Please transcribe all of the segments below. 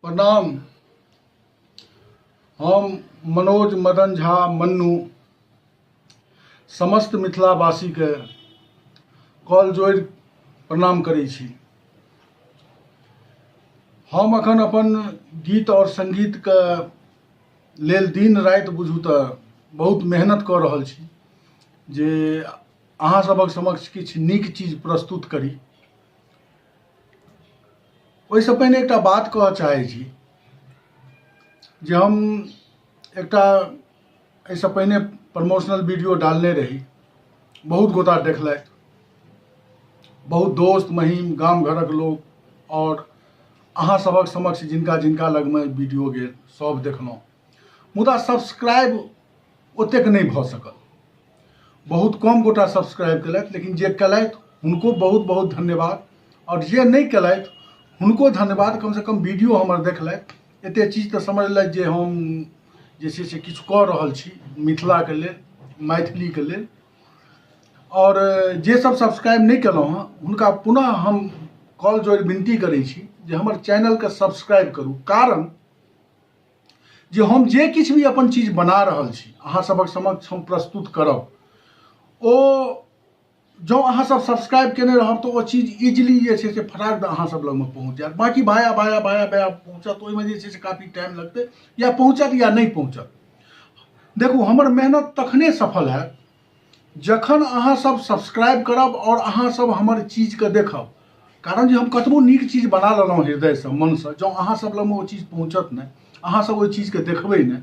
प्रणाम। हम मनोज मदन झा मन्नू समस्त मिथिलावासी के कल जोड़ि प्रणाम करै छी। हम अखन अपन गीत और संगीत के लेल दिन राति बुझू तऽ बहुत मेहनत कऽ रहल छी जे अहाँ सबक समक्ष किछु नीक चीज प्रस्तुत करी। ओहिसँ पहिने एकटा बात कहऽ चाहै छी जे हम एकटा एहिसँ पहिने प्रमोशनल वीडियो डालने रही, बहुत गोटा देखलथि, बहुत दोस्त महीम गाम घरक लोक और अहाँ सबक समक्ष जिनका जिनका लगमे वीडियो गेल सब देखलहुँ, मुदा सब्सक्राइब ओतेक नहि भऽ सकल। बहुत कम गोटा सब्सक्राइब केलथि, लेकिन जे केलथि हुनको बहुत बहुत धन्यवाद, और जे नहीं केलथि हुनको धन्यवाद। कम से कम वीडियो हमर देखलथि, एते चीज तऽ समझलथि जे हम जे छै से किछु कऽ रहल छी मिथिला के लेल, मैथिली के लेल। और जे सब सब्सक्राइब नहीं केलहुँ हँ हुनका पुनः हम कॉल जोड़ि विनती करै छी जे हमर चैनल के सब्सक्राइब करू। कारण जे हम जे किछु भी अपन चीज बना रहल छी अहाँ सबक समक्ष हम प्रस्तुत करब, ओ जँ अहाँ सब सब्सक्राइब केने रहब तऽ ओ चीज इजिली जे छै से फटाक अहाँ सब लगमे पहुँच जायत। बाकी भाया भाया भाया भाया पहुँचत, ओहिमे जे छै से काफी टाइम लगतै, या पहुँचत या नहीं पहुँचत। देखू, हमर मेहनत तखने सफल हैत जखन अहाँ सब सब्सक्राइब करब और अहाँ सब हमर चीज के देखब। कारण जे हम कतबो नीक चीज बना लेलहुँ हृदयसँ मनसँ, जँ अहाँ सब लगमे ओ चीज पहुँचत नहि, अहाँ सब ओहि चीजके देखबै नहि,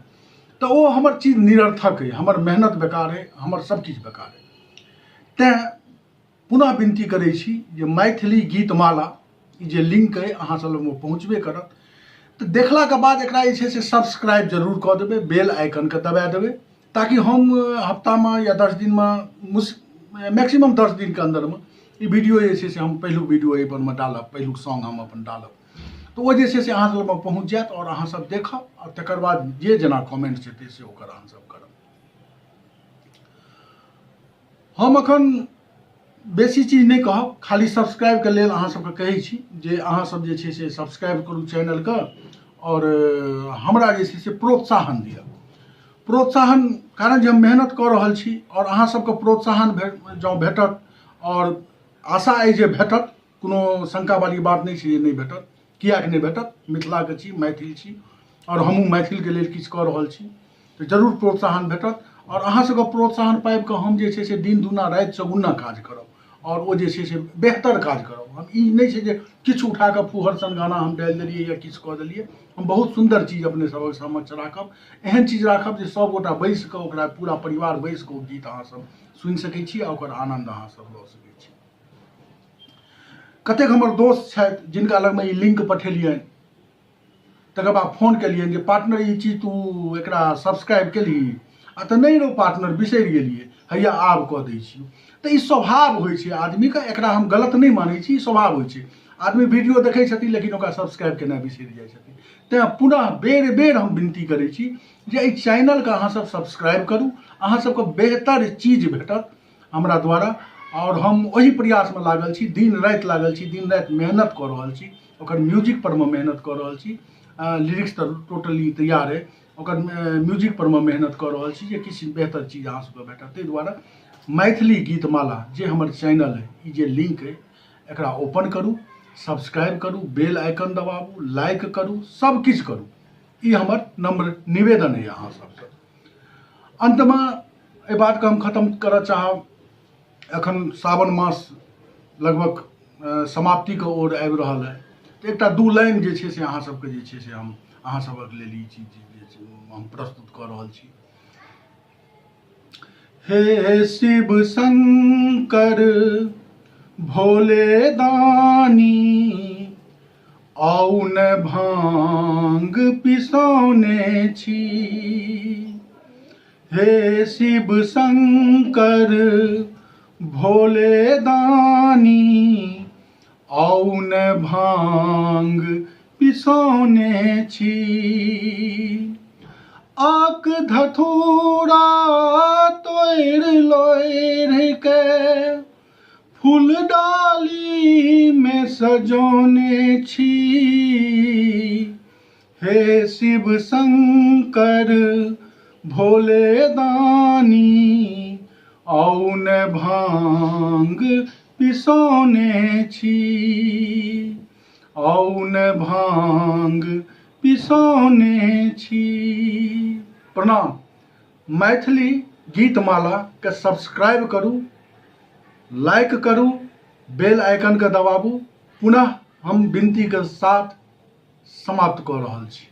तऽ ओ हमर चीज निरर्थक अइ, हमर मेहनत बेकार अइ, हमर सब किछु बेकार अइ। तेँ पुनः विनती करै छी जे मैथिली गीतमाला ई जे लिंक अइ अहाँ सब लगमे पहुँचबे करत, तऽ देखलाके बाद एकरा जे छै से सब्सक्राइब जरूर कऽ देबै, बेल आइकनके दबा देबै, ताकि हम हफ्तामे या 10 दिनमे मैक्सिमम 10 दिनके अन्दरमे ई वीडियो जे छै से हम पहिलुक वीडियो एहिपरमे डालब, पहिलुक सॉन्ग हम अपन डालब, तऽ ओ जे छै से अहाँ सबमे पहुँच जायत और अहाँ सब देखब, और तकर बाद जे जेना कमेंट्स हेतै से ओकर अहाँ सब करब। हम अखन बेसी चीज नहीं कहब, खाली सब्सक्राइब के लेल अहाँ सबके कहै छी जे अहाँ सब जे छै से सब्सक्राइब करू चैनल के, और हमरा जे छै से प्रोत्साहन दिअ। प्रोत्साहन, कारण जे हम मेहनत कऽ रहल छी और अहाँ सबके प्रोत्साहन जँ भेटत, और आशा अइ जे भेटत, कोनो शंका वाली बात नहीं छै जे नहीं भेटत, किएक नहीं भेटत। मिथिलाके छी, मैथिल छी, और हमहूँ मैथिलके लेल किछु कऽ रहल छी, तऽ जरूर प्रोत्साहन भेटत। और अहाँ सबके प्रोत्साहन पाबि कऽ हम जे छै से दिन दुना राति चौगुना काज करब, और ओ जे छै से बेहतर काज करब। हम ई नहीं छै जे किछु उठा कऽ फूहर सन गाना हम डालि देलियै या किछु कऽ देलियै। हम बहुत सुन्दर चीज अपने सबक समक्ष राखब, एहन चीज राखब जे सब गोटा बैसि कऽ, ओकरा पूरा परिवार बैसि कऽ ओ गीत अहाँ सब सुनि सकै छी आ ओकर आनंद अहाँ सब लऽ सकै छी। कतेक हमर दोस्त छथि जिनका लगमे ई लिंक पठेलियनि, तकर बाद फोन केलियनि जे पार्टनर ई चीज तू एकरा सब्सक्राइब केलही, आ तऽ नहीं रौ पार्टनर, बिसरि गेलियै, हैया आब कऽ दै छियौ। तऽ ई स्वभाव होइ छै आदमीके, एकरा हम गलत नहीं मानै छी, स्वभाव होइ छै। आदमी वीडियो देखै छथिन लेकिन ओकरा सब्सक्राइब केनाइ बिसरि जाइ छथिन। तेँ पुनः बेर बेर हम विनती करै छी जे एहि चैनलके अहाँ सब सब्सक्राइब करू, अहाँ सबके बेहतर चीज भेटत हमरा द्वारा। और हम ओही प्रयासमे लागल छी, दिन राति लागल छी, दिन राति मेहनत कऽ रहल छी, ओकर म्यूजिक परमे मेहनत कऽ रहल छी। लिरिक्स तऽ टोटली तैयार अइ, ओकर म्यूजिक परमे मेहनत कऽ रहल छी जे किछु बेहतर चीज अहाँ सबके भेटत। ताहि दुआरे मैथिली गीतमाला जे हमर चैनल अइ, ई जे लिंक अइ, एकरा ओपन करू, सब्सक्राइब करू, बेल आइकन दबाबू, लाइक करू, सब किछु करू। ई हमर नम्र निवेदन अइ अहाँ सबसँ। अंतमे एहि बातके हम खत्म करऽ चाहब, एखन सावन मास लगभग समाप्तिके ओर आबि रहल है, तऽ एकटा दू लाइन जे छै से अहाँ सबके जे छै से हम अहाँ सबक लेल ई चीज जे छै हम प्रस्तुत कऽ रहल छी। हे शिव शंकर भोले दानी, आउ ने भांग पिसौने छी। हे शिव शंकर भोले दानी, आउ ने भांग पिसौने छी। आक धतूरा तोड़ि लोड़ि के फूल डाली में सजौने छी। हे शिव शंकर भोले दानी, औन भांग पिसौने छी, औन भांग पिसौने छी। प्रणाम। मैथिली गीतमाला के सब्सक्राइब करू, लाइक करू, बेल आइकन के दबाबू। पुनः हम विनती के साथ समाप्त कऽ रहल छी।